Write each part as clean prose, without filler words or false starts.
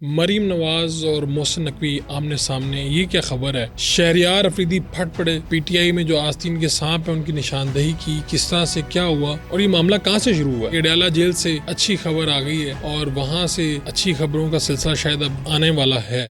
मरीम नवाज और मोहसिन नकवी आमने सामने, ये क्या खबर है। शहरियार अफरीदी फट पड़े। पीटीआई में जो आस्तीन के सांप है उनकी निशानदेही की, किस तरह से क्या हुआ और ये मामला कहां से शुरू हुआ। अडयाला जेल से अच्छी खबर आ गई है और वहां से अच्छी खबरों का सिलसिला शायद अब आने वाला है।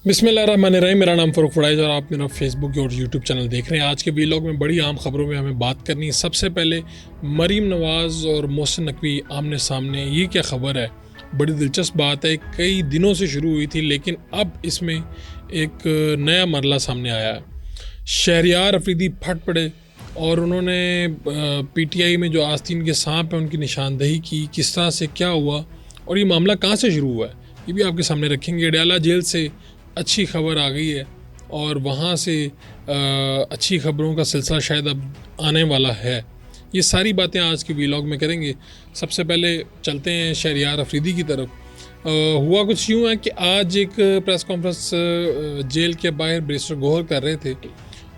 बिस्मिल्लाहिर्रहमानिर्रहीम। मेरा नाम फ़रूक फड़ाइज और आप मेरा फेसबुक और यूट्यूब चैनल देख रहे हैं। आज के व्लॉग में बड़ी आम खबरों में हमें बात करनी है। सबसे पहले मरीम नवाज और मोहसिन नकवी आमने सामने, ये क्या खबर है। बड़ी दिलचस्प बात है, कई दिनों से शुरू हुई थी लेकिन अब इसमें एक नया मरला सामने आया है। शहरियार अफरीदी फट पड़े और उन्होंने पीटीआई में जो आस्तीन के सांप हैं उनकी निशानदेही की, किस तरह से क्या हुआ और ये मामला कहाँ से शुरू हुआ है ये भी आपके सामने रखेंगे। अडयाला जेल से अच्छी खबर आ गई है और वहाँ से अच्छी खबरों का सिलसिला शायद अब आने वाला है। ये सारी बातें आज के व्लॉग में करेंगे। सबसे पहले चलते हैं शहरियार अफरीदी की तरफ। हुआ कुछ यूँ है कि आज एक प्रेस कॉन्फ्रेंस जेल के बाहर बैरिस्टर गोहर कर रहे थे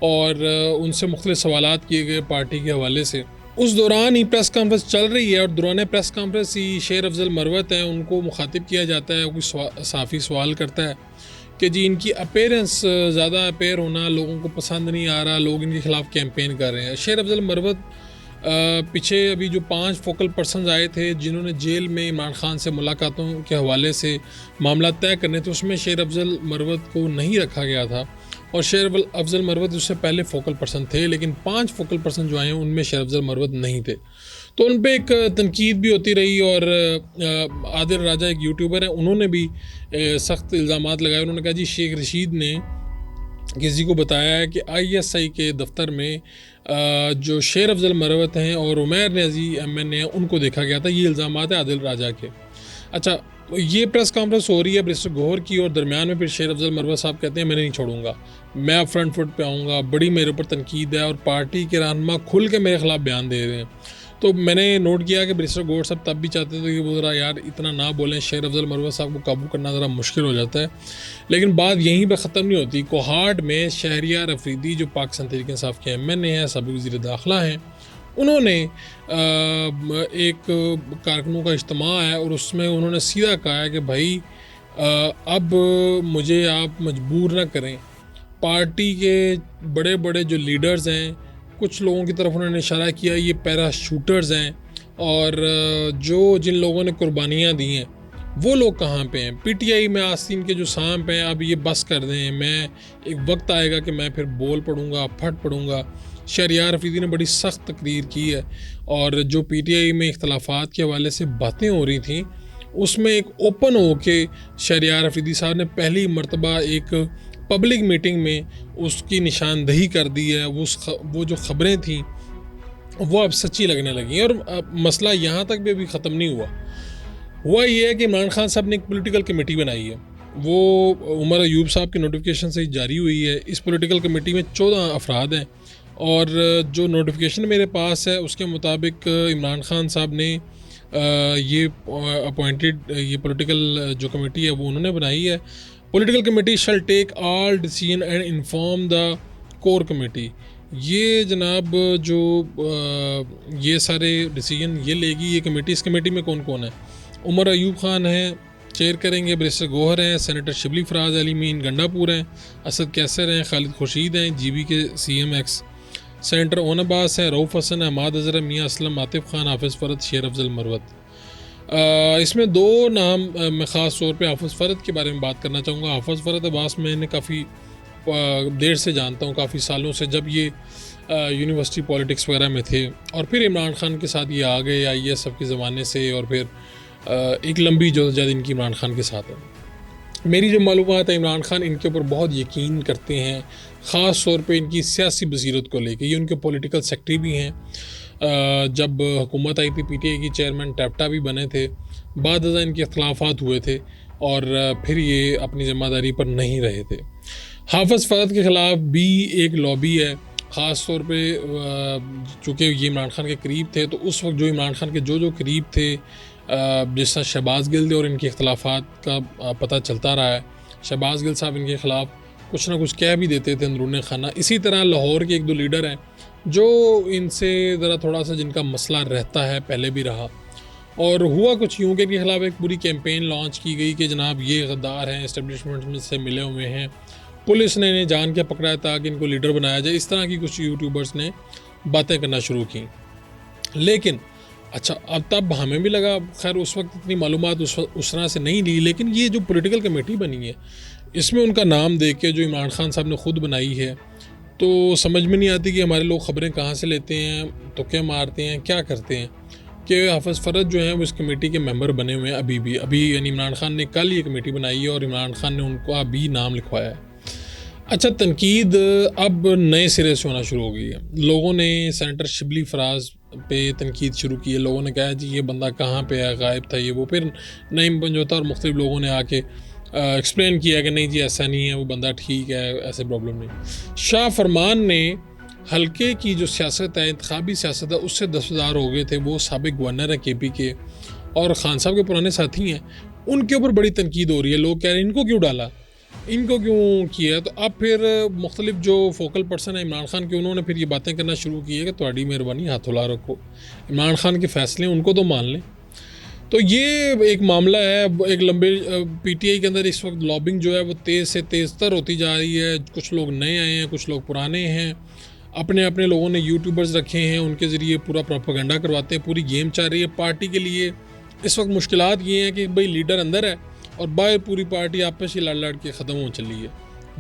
और उनसे मुख्तलिफ सवालात किए गए पार्टी के हवाले से। उस दौरान ही प्रेस कॉन्फ्रेंस चल रही है और दौरान प्रेस कॉन्फ्रेंस ही शेर अफजल मरवत हैं, उनको मुखातिब किया जाता है। कोई सहाफ़ी सवाल करता है कि जी इनकी अपेयरेंस ज़्यादा अपेयर होना लोगों को पसंद नहीं आ रहा, लोग इनके ख़िलाफ़ कैंपेन कर रहे हैं। शेर अफजल मरवत पीछे अभी जो 5 फोकल पर्सनस आए थे जिन्होंने जेल में इमरान खान से मुलाकातों के हवाले से मामला तय करने थे, उसमें शेर अफजल मरवत को नहीं रखा गया था और शेर अफजल मरवत उससे पहले फोकल पर्सन थे, लेकिन 5 फोकल पर्सन जो आए हैं उनमें शेर अफजल मरवत नहीं थे। तो उन पर एक तनकीद भी होती रही और आदिल राजा एक यूट्यूबर हैं, उन्होंने भी सख्त इल्ज़ामात लगाए। उन्होंने कहा जी शेख रशीद ने किसी को बताया है कि आईएसआई के दफ्तर में जो शेर अफजल मरवत हैं और उमैर न्याजी एमएनए हैं उनको देखा गया था। ये इल्ज़ामात है आदिल राजा के। अच्छा, ये प्रेस कॉन्फ्रेंस हो रही है बैरिस्टर गोहर की और दरमियान में फिर शेर अफजल मरवत साहब कहते हैं मैंने नहीं छोड़ूंगा, मैं अब फ्रंट फुट पे आऊँगा, बड़ी मेरे ऊपर तनकीद है और पार्टी के रहनुमा खुल के मेरे ख़िलाफ़ बयान दे रहे हैं। तो मैंने नोट किया कि बैरिस्टर गोहर साहब तब भी चाहते थे कि वो ज़रा यार इतना ना बोलें, शेर अफजल मरवत साहब को काबू करना ज़रा मुश्किल हो जाता है। लेकिन बात यहीं पे ख़त्म नहीं होती। कोहाट में शहरियार अफरीदी जो पाकिस्तान तहरीक इंसाफ के एमएनए हैं, सबक वज़ीर दाखिला हैं, उन्होंने एक कारकुनों का इज्तिमा है और उसमें उन्होंने सीधा कहा है कि भाई अब मुझे आप मजबूर ना करें। पार्टी के बड़े बड़े जो लीडर्स हैं, कुछ लोगों की तरफ उन्होंने इशारा किया, ये पैराशूटर्स हैं और जो जिन लोगों ने कुर्बानियाँ दी हैं वो लोग कहाँ पे हैं। पीटीआई में आस्तीन के जो सांप हैं अब ये बस कर दें, मैं एक वक्त आएगा कि मैं फिर बोल पड़ूंगा, फट पड़ूंगा। शहरियार अफरीदी ने बड़ी सख्त तकरीर की है और जो पीटीआई में इख्तलाफात के हवाले से बातें हो रही थी उसमें एक ओपन हो के शहरियार अफरीदी साहब ने पहली मरतबा एक पब्लिक मीटिंग में उसकी निशानदेही कर दी है। वो जो ख़बरें थी वो अब सच्ची लगने लगी और मसला यहाँ तक भी अभी ख़त्म नहीं हुआ ये है कि इमरान खान साहब ने एक पॉलिटिकल कमेटी बनाई है, वो उमर अयूब साहब के नोटिफिकेशन से जारी हुई है। इस पॉलिटिकल कमेटी में 14 अफराद हैं और जो नोटिफिकेशन मेरे पास है उसके मुताबिक इमरान खान साहब ने ये अपॉइंटेड ये पॉलिटिकल जो कमेटी है वो उन्होंने बनाई है। Political committee shall take all decision and inform the core committee. ये जनाब जो ये सारे डिसीजन ये लेगी ये कमेटी। इस कमेटी में कौन कौन है? उमर अयूब खान हैं, चेयर करेंगे। बैरिस्टर गोहर हैं, सेनेटर शिबली फराज अली मीन गंडापुर हैं, असद कैसर हैं, खालिद खुर्शीद हैं, जीबी के CM x, senator own Abbas हैं, रऊफ़ हसन, अहमद अजहर, मियाँ असलम, आतिफ खान, हाफिज़ फ़रद, शेर अफजल मरवत। इसमें 2 नाम मैं ख़ास तौर पे हाफिज़ फ़रद के बारे में बात करना चाहूँगा। हाफिज़ फ़रद अब्बास मैंने काफ़ी देर से जानता हूँ, काफ़ी सालों से, जब ये यूनिवर्सिटी पॉलिटिक्स वगैरह में थे और फिर इमरान खान के साथ ये आ गए आईएसएफ के ज़माने से और फिर एक लंबी जदोजहद इनकी इमरान खान के साथ है। मेरी जो मालूमात है इमरान खान इनके ऊपर बहुत यकीन करते हैं, ख़ास तौर पे इनकी सियासी बसीरत को लेके। ये उनके पॉलिटिकल सेक्रेटरी भी हैं। जब हुकूमत आई थी पीटीआई की चेयरमैन टैप्टा भी बने थे, बाद इनके अख्तलाफात हुए थे और फिर ये अपनी ज़िम्मेदारी पर नहीं रहे थे। हाफिज़ फ़रद के ख़िलाफ़ भी एक लॉबी है, ख़ास तौर पे चूँकि ये इमरान खान के करीब थे तो उस वक्त जो इमरान खान के जो करीब थे, जिस तरह शहबाज़ गिल और इनके इख्तलाफात का पता चलता रहा है, शहबाज़ गिल साहब इनके ख़िलाफ़ कुछ ना कुछ कह भी देते थे अंदरूनी खाना। इसी तरह लाहौर के 1-2 लीडर हैं जो इनसे ज़रा थोड़ा सा जिनका मसला रहता है, पहले भी रहा और हुआ कुछ यूँ कि इनके खिलाफ एक पूरी कैंपेन लॉन्च की गई कि जनाब ये गद्दार हैं, इस्टेब्लिशमेंट में से मिले हुए हैं, पुलिस ने इन्हें जान के पकड़ा ताकि इनको लीडर बनाया जाए। इस तरह की कुछ यूट्यूबर्स ने बातें करना शुरू की। लेकिन अच्छा, अब तब हमें भी लगा, खैर उस वक्त इतनी मालूमात उस तरह से नहीं ली, लेकिन ये जो पॉलिटिकल कमेटी बनी है इसमें उनका नाम देख के, जो इमरान खान साहब ने ख़ुद बनाई है, तो समझ में नहीं आती कि हमारे लोग ख़बरें कहाँ से लेते हैं, तो क्या मारते हैं, क्या करते हैं कि हाफिज़ फ़रद जो हैं वो इस कमेटी के मेंबर बने हुए हैं अभी यानी इमरान खान ने कल ये कमेटी बनाई है और इमरान खान ने उनका भी नाम लिखवाया है। अच्छा, तनकीद अब नए सिरे से होना शुरू हो गई है। लोगों ने सेनेटर शिबली फराज पे तनकीद शुरू की है। लोगों ने कहा जी ये बंदा कहाँ पे है, गायब था ये वो। फिर नईम पंजोता और मुख्तलिफ लोगों ने आके एक्सप्लेन किया कि नहीं जी ऐसा नहीं है, वो बंदा ठीक है, ऐसे प्रॉब्लम नहीं। शाह फरमान ने हल्के की जो सियासत है, इंतखाबी सियासत है, उससे दस्तबरदार हो गए थे। वो साबिक गवर्नर है KP के और ख़ान साहब के पुराने साथी हैं। उनके ऊपर बड़ी तनकीद हो रही है। लोग कह रहे हैं इनको क्यों डाला, इनको क्यों किया। तो अब फिर मुख्तलिफ जो फोकल पर्सन है इमरान खान के, उन्होंने फिर ये बातें करना शुरू की है कि तुम्हारी मेहरबानी हाथ ला रखो, इमरान खान के फ़ैसले उनको तो मान लें। तो ये एक मामला है। एक लंबे PTI के अंदर इस वक्त लॉबिंग जो है वो तेज़ से तेज़ तर होती जा रही है। कुछ लोग नए आए हैं, कुछ लोग पुराने हैं, अपने अपने लोगों ने यूट्यूबर्स रखे हैं, उनके ज़रिए पूरा प्रोपेगेंडा करवाते हैं। पूरी गेम चल रही है पार्टी के लिए। इस वक्त मुश्किलात ये हैं कि भाई लीडर अंदर है और बाहर पूरी पार्टी आपस ही लड़ के ख़त्म हो चली है।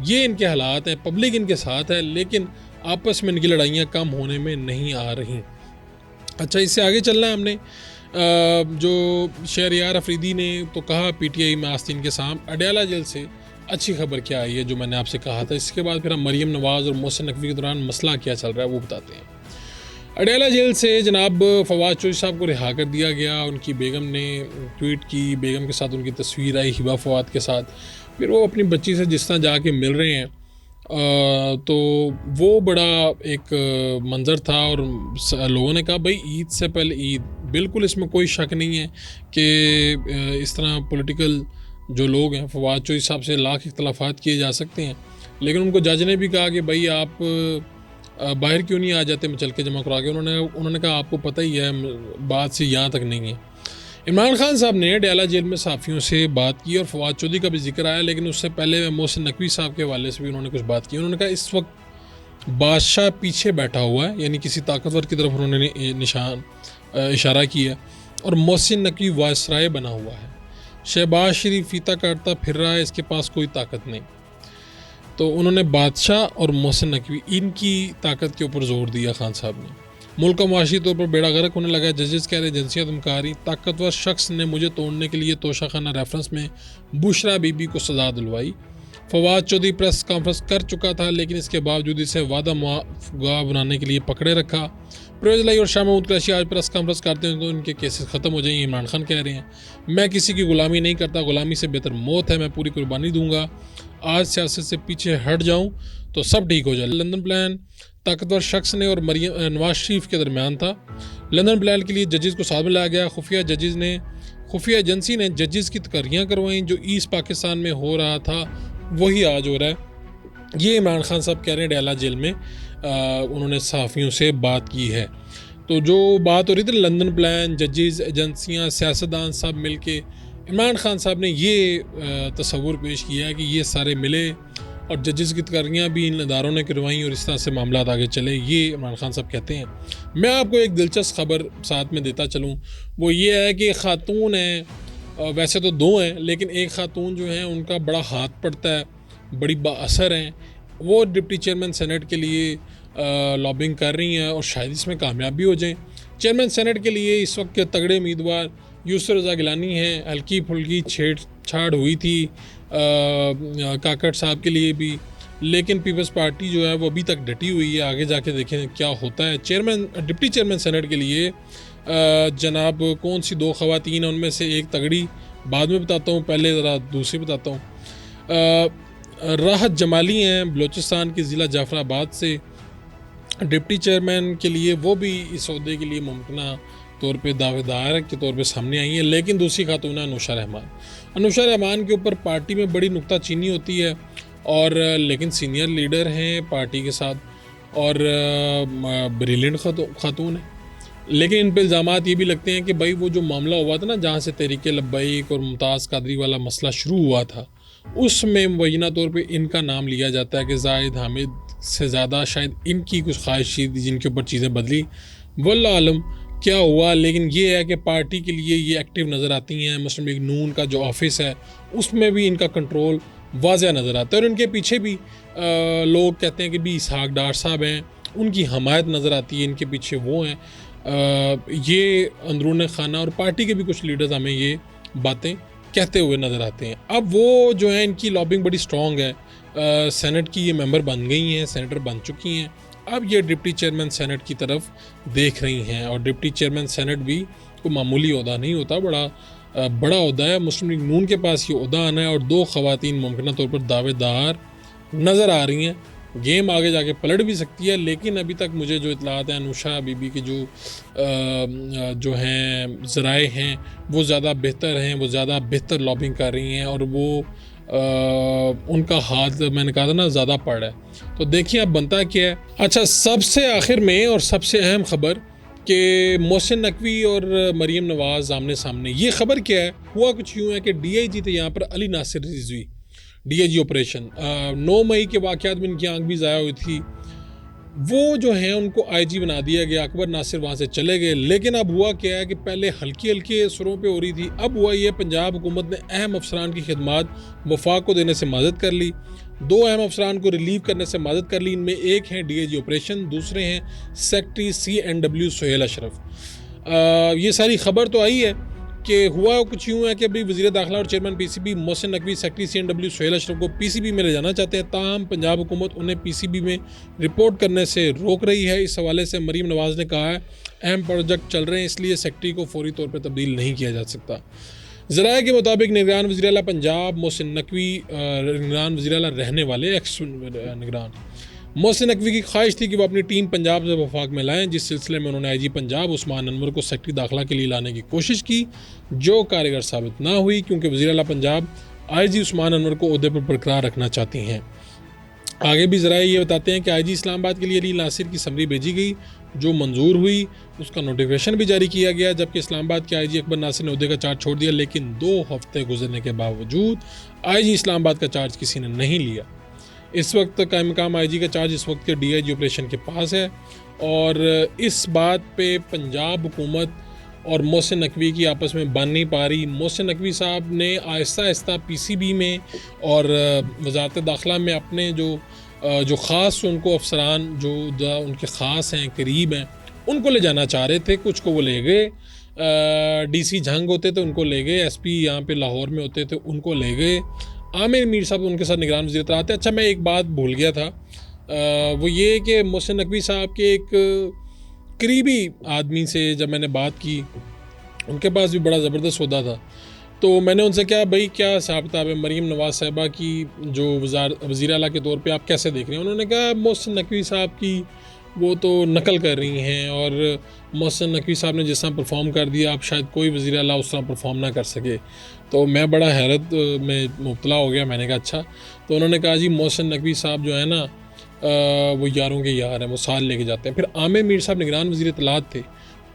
ये इनके हालात हैं, पब्लिक इनके साथ है, लेकिन आपस में इनकी लड़ाइयाँ कम होने में नहीं आ रही। अच्छा, इससे आगे चलना है हमने। जो शहरयार अफरीदी ने तो कहा PTI में आस्तीन के सामने, अडयाला जेल से अच्छी खबर क्या आई है जो मैंने आपसे कहा था। इसके बाद फिर हम मरीम नवाज़ और मोहसिन नकवी के दौरान मसला क्या चल रहा है वो बताते हैं। अडयाला जेल से जनाब फवाद चौधरी साहब को रिहा कर दिया गया। उनकी बेगम ने ट्वीट की, बेगम के साथ उनकी तस्वीर आई हिबा फवाद के साथ। फिर वो अपनी बच्ची से जिस तरह जाके मिल रहे हैं, तो वो बड़ा एक मंज़र था। और लोगों ने कहा भाई ईद से पहले ईद, बिल्कुल इसमें कोई शक नहीं है कि इस तरह पॉलिटिकल जो लोग हैं, फवाद चौधरी साहब से लाख इख्तलाफात किए जा सकते हैं, लेकिन उनको जज ने भी कहा कि भाई आप बाहर क्यों नहीं आ जाते मचल के जमा करा के। उन्होंने कहा आपको पता ही है बात से यहाँ तक नहीं है। इमरान खान साहब ने अडयाला जेल में सहाफ़ियों से बात की और फवाद चौधरी का भी जिक्र आया, लेकिन उससे पहले मोहसिन नकवी साहब के हवाले से भी उन्होंने कुछ बात की। उन्होंने कहा इस वक्त बादशाह पीछे बैठा हुआ है, यानी किसी ताकतवर की तरफ उन्होंने इशारा किया, और मोहसिन नकवी वायसराय बना हुआ है। शहबाज शरीफ फीता काटता फिर रहा है, इसके पास कोई ताकत नहीं। तो उन्होंने बादशाह और मोहसिन नकवी इनकी ताकत के ऊपर जोर दिया खान साहब ने। मुल्क का मुआशी तौर पर बेड़ा गर्क होने लगा है। जजेस कह रहे एजेंसियाँ धमका रही। ताकतवर शख्स ने मुझे तोड़ने के लिए तोशाखाना रेफरेंस में बुशरा बीबी को सजा दिलवाई। फवाद चौधरी प्रेस कॉन्फ्रेंस कर चुका था, लेकिन इसके बावजूद इसे वादा मुआफ़ा बनाने के लिए पकड़े रखा। परवेज़ लाई और शाह महमूद कुरैशी आज प्रेस कॉन्फ्रेंस करते हैं तो इनके केसेस ख़त्म हो जाएंगे। इमरान खान कह रहे हैं मैं किसी की ग़ुलामी नहीं करता, ग़ुलामी से बेहतर मौत है, मैं पूरी कुर्बानी दूंगा। आज सियासत से पीछे हट जाऊं तो सब ठीक हो जाए। लंदन प्लान ताकतवर शख्स ने और मरियम नवाज शरीफ के दरमियान था। लंदन प्लान के लिए जजेस को साथ में लाया गया। खुफिया एजेंसी ने जजेस की तकरीयाँ करवाई। जो ईस्ट पाकिस्तान में हो रहा था वही आज हो रहा है। ये इमरान खान साहब कह रहे हैं अडयाला जेल में उन्होंने सहाफ़ियों से बात की है। तो जो बात हो रही थी लंदन प्लान, जजेस, एजेंसियाँ, सियासतदान सब मिल के इमरान खान साहब ने ये तस्वुर पेश किया है कि ये सारे मिले और जजेस की तकरीयाँ भी इन इदारों ने करवाई और इस तरह से मामला आगे चले। ये इमरान खान साहब कहते हैं। मैं आपको एक दिलचस्प खबर साथ में देता चलूँ, वो ये है कि खातून हैं, वैसे तो दो हैं, लेकिन एक खातून जो है उनका बड़ा हाथ पड़ता है, बड़ी बाअसर हैं। वो डिप्टी चेयरमैन सेनेट के लिए लॉबिंग कर रही हैं और शायद इसमें कामयाब भी हो जाएं। चेयरमैन सेनेट के लिए इस वक्त के तगड़े उम्मीदवार यूसुफ रज़ा गिलानी हैं। हल्की फुल्की छेड़छाड़ हुई थी काकड़ साहब के लिए भी, लेकिन पीपल्स पार्टी जो है वो अभी तक डटी हुई है। आगे जाके देखें क्या होता है। डिप्टी चेयरमैन सेनेट के लिए जनाब कौन सी दो ख़वातीन हैं, उनमें से एक तगड़ी बाद में बताता हूँ, पहले ज़रा दूसरी बताता हूँ। राहत जमाली हैं बलूचिस्तान के ज़िला जाफराबाद से, डिप्टी चेयरमैन के लिए वो भी इस ओहदे के लिए मुमकिन तौर पे दावेदार के तौर पे सामने आई है। लेकिन दूसरी खातून है अनुषा रहमान के ऊपर पार्टी में बड़ी नुक्ताचीनी होती है और लेकिन सीनियर लीडर हैं पार्टी के साथ और ब्रिलियंट खातून है, लेकिन इन पर इल्ज़ामात ये भी लगते हैं कि भाई वो जो मामला हुआ था ना, जहाँ से तहरीके लब्बैक और मुमताज़ कादरी वाला मसला शुरू हुआ था, उसमें मुबैना तौर पे इनका नाम लिया जाता है कि जाहिद हामिद से ज़्यादा शायद इनकी कुछ ख्वाहिश थी जिनके ऊपर चीज़ें बदली। वल्लाह आलम क्या हुआ, लेकिन ये है कि पार्टी के लिए ये एक्टिव नज़र आती हैं। मुस्लिम लीग नून का जो ऑफिस है उसमें भी इनका कंट्रोल वाज़ह नज़र आता है, और इनके पीछे भी लोग कहते हैं कि भी इसहाक डार साहब हैं, उनकी हमायत नज़र आती है, इनके पीछे वो हैं। ये अंदरून खाना और पार्टी के भी कुछ लीडर्स हमें ये बातें कहते हुए नज़र आते हैं। अब वो जो है इनकी लॉबिंग बड़ी स्ट्रॉन्ग है। सेनेट की ये मेंबर बन गई हैं, सेनेटर बन चुकी हैं। अब ये डिप्टी चेयरमैन सेनेट की तरफ देख रही हैं, और डिप्टी चेयरमैन सेनेट भी कोई मामूली ओहदा नहीं होता, बड़ा ओहदा है। मुस्लिम लीग नून के पास ये ओहदा आना है, और 2 ख़वातीन मुमकिन तौर पर दावेदार नज़र आ रही हैं। गेम आगे जाके पलट भी सकती है, लेकिन अभी तक मुझे जो इतलात हैं अनुषा बीबी की जो हैं ज़राए हैं वो ज़्यादा बेहतर हैं, वो ज़्यादा बेहतर लॉबिंग कर रही हैं, और वो उनका हाथ मैंने कहा था ना ज़्यादा पड़ है। तो देखिए अब बनता क्या है। अच्छा, सबसे आखिर में और सबसे अहम ख़बर कि मोहसिन नकवी और मरीम नवाज़ आमने सामने। ये ख़बर क्या है, हुआ कुछ यूँ है कि DIG थे यहाँ पर अली नासिर रिजवी, DIG ऑपरेशन। 9 मई के वाक़यात में इनकी आंख भी ज़ाया हुई थी, वो जो हैं उनको IG बना दिया गया। अकबर नासिर वहाँ से चले गए। लेकिन अब हुआ क्या है कि पहले हल्की हल्की सुरों पे हो रही थी, अब हुआ ये पंजाब हुकूमत ने अहम अफसरान की खिदमात वफाक को देने से माजद कर ली। 2 अहम अफसरान को रिलीव करने से माजद कर ली। इनमें एक हैं DIG ऑपरेशन, दूसरे हैं सेक्रेटरी CNW सुहेल अशरफ। ये सारी खबर तो आई है कि हुआ कुछ यूँ है कि अभी वज़ीर दाखिला और chairman PCB Mohsin Naqvi secretary CNW Suhail Ashraf को PCB में ले जाना चाहते हैं, ताहम पंजाब हुकूमत उन्हें PCB में रिपोर्ट करने से रोक रही है। इस हवाले से मरीम नवाज़ ने कहा है अहम प्रोजेक्ट चल रहे हैं, इसलिए सेक्रेटरी को फौरी तौर पर तब्दील नहीं किया जा सकता। ज़राए के मुताबिक निगरान वज़ीर आला पंजाब मोहसिन नकवी निगरान वज़ीर आला रहने वाले एक्स निगरान मोहसिन नकवी की ख्वाहिश थी कि वो अपनी टीम पंजाब से वफाक में लाएं, जिस सिलसिले में उन्होंने IG पंजाब उस्मान अनवर को सेक्रेटरी दाखिला के लिए लाने की कोशिश की, जो कारगर साबित ना हुई, क्योंकि वज़ीर आला पंजाब IG उस्मान अनवर को ओहदे पर बरकरार रखना चाहती हैं। आगे भी ज़राए ये बताते हैं कि IG इस्लामाबाद के लिए अली नासिर की समरी भेजी गई, जो मंजूर हुई। उसका नोटिफिकेशन भी जारी किया गया, जबकि इस्लामाबाद के IG अकबर नासिर ने ओहदे का चार्ज छोड़ दिया। लेकिन 2 हफ्ते गुजरने के बावजूद IG इस्लामाबाद का चार्ज किसी ने नहीं लिया। इस वक्त कायम IG का चार्ज इस वक्त के DIG ऑपरेशन के पास है, और इस बात पे पंजाब हुकूमत और मोहसिन नकवी की आपस में बन नहीं पा रही। मोहसिन नकवी साहब ने आहिस्ता आहिस्ता PCB में और वजारत दाखिला में अपने जो ख़ास उनको अफसरान जो उनके ख़ास हैं, करीब हैं, उनको ले जाना चाह रहे थे। कुछ को वो ले गए, DC झंग होते थे उनको ले गए, SP यहाँ पे लाहौर में होते थे उनको ले गए। आमिर मीर साहब उनके साथ निगरान वज़ीर इत्तलात थे। अच्छा, मैं एक बात भूल गया था, वो ये कि मोहसिन नकवी साहब के एक करीबी आदमी से जब मैंने बात की, उनके पास भी बड़ा ज़बरदस्त सौदा था, तो मैंने उनसे कहा भाई क्या हिसाब किताब है मरीम नवाज़ साहिबा की जो वज़ीर आला के तौर पे आप कैसे देख रहे हैं। उन्होंने कहा मोहसिन नकवी साहब की वो तो नकल कर रही हैं, और मोहसिन नकवी साहब ने जिस तरह परफॉर्म कर दिया अब शायद कोई वज़ीर आला उस तरह परफॉर्म ना कर सके। तो मैं बड़ा हैरत में मुब्तला हो गया। मैंने कहा अच्छा। तो उन्होंने कहा जी मोहसिन नकवी साहब जो है ना वो यारों के यार हैं, वो साल लेके जाते हैं। फिर आमिर मीर साहब निगरान वज़ीर इत्तलात थे,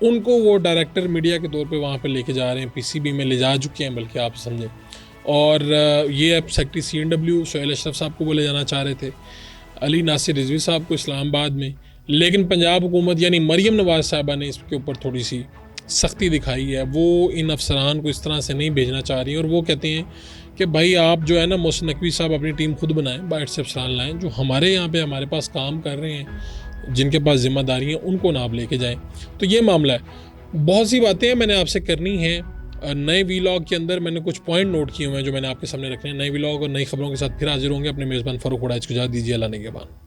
उनको वो डायरेक्टर मीडिया के तौर पे वहाँ पे लेके जा रहे हैं, PCB में ले जा चुके हैं बल्कि आप समझें। और ये अब सेक्रेटरी CNW सुहेल अशरफ साहब को वो ले जाना चाह रहे थे, अली नासिर रिजवी साहब को इस्लामाबाद में। लेकिन पंजाब हुकूमत यानी मरीम नवाज़ साहबा ने इसके ऊपर थोड़ी सी सख्ती दिखाई है। वो इन अफसरान को इस तरह से नहीं भेजना चाह रही, और वो कहते हैं कि भाई आप जो है ना मोहसिन नकवी साहब अपनी टीम खुद बनाएं, बाहर से अफसरान लाएं, जो हमारे यहाँ पे हमारे पास काम कर रहे हैं, जिनके पास जिम्मेदारी है, उनको ना आप लेके जाएं। तो ये मामला है। बहुत सी बातें हैं मैंने आपसे करनी है। नए वीलॉग के अंदर मैंने कुछ पॉइंट नोट किए हुए हैं जो मैंने आपके सामने रखने हैं। नए वीलॉग और नई खबरों के साथ फिर हाजिर होंगे। अपने मेज़बान फ़ारूक उड़ाइच को इजाज़त दीजिए। अल्लाह ने के बाद।